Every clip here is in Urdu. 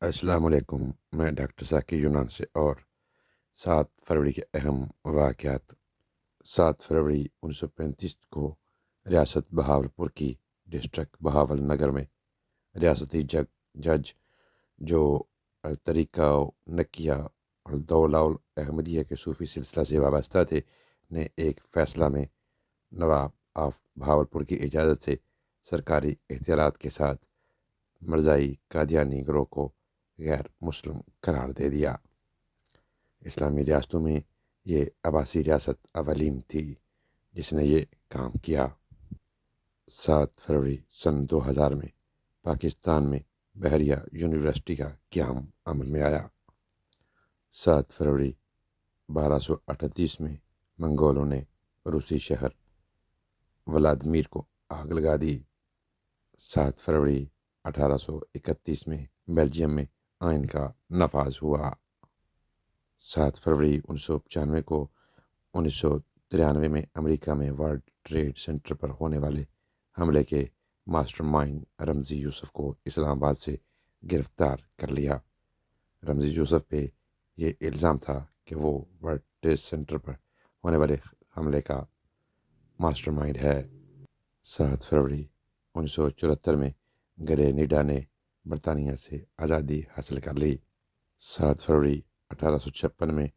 السلام علیکم، میں ڈاکٹر ذاکر یونان سے اور 7 فروری کے اہم واقعات۔ 7 فروری 1935 کو ریاست بہاولپور کی ڈسٹرکٹ بہاول نگر میں ریاستی جج جو الطریقہ نکیہ الدولہ الاحمدیہ کے صوفی سلسلہ سے وابستہ تھے نے ایک فیصلہ میں نواب آف بہاولپور کی اجازت سے سرکاری اختیارات کے ساتھ مرزائی قادیانی گروہ کو غیر مسلم قرار دے دیا۔ اسلامی ریاستوں میں یہ عباسی ریاست اولین تھی جس نے یہ کام کیا۔ 7 فروری 2000 میں پاکستان میں بحریہ یونیورسٹی کا قیام عمل میں آیا۔ 7 فروری 1238 میں منگولوں نے روسی شہر ولادیمیر کو آگ لگا دی۔ 7 فروری 1831 میں بیلجیم میں آئین کا نفاذ ہوا۔ 7 فروری 1995 کو 1993 میں امریکہ میں ورلڈ ٹریڈ سینٹر پر ہونے والے حملے کے ماسٹر مائنڈ رمزی یوسف کو اسلام آباد سے گرفتار کر لیا۔ رمزی یوسف پہ یہ الزام تھا کہ وہ ورلڈ ٹریڈ سینٹر پر ہونے والے حملے کا ماسٹر مائنڈ ہے۔ 7 فروری 1974 میں گرینیڈا نے برطانیہ سے آزادی حاصل کر لی۔ 7 فروری 1856 میں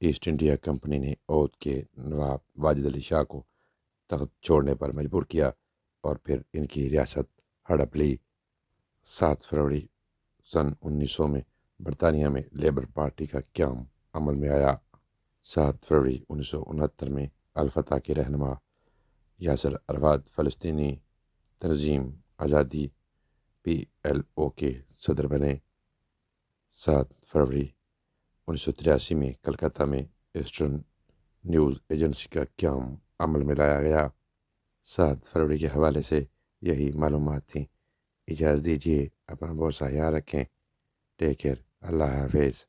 ایسٹ انڈیا کمپنی نے اودھ کے نواب واجد علی شاہ کو تخت چھوڑنے پر مجبور کیا اور پھر ان کی ریاست ہڑپ لی۔ 7 فروری 1900 میں برطانیہ میں لیبر پارٹی کا قیام عمل میں آیا۔ 7 فروری 1969 میں الفتح کے رہنما یاسر عرفات فلسطینی تنظیم آزادی PLO کے صدر بنے۔ 7 فروری 1983 میں کلکتہ میں ایسٹرن نیوز ایجنسی کا قیام عمل میں لایا گیا۔ 7 فروری کے حوالے سے یہی معلومات تھیں۔ اجازت دیجیے، اپنا بہت سا خیال رکھیں۔ ٹیک کیئر، اللہ حافظ۔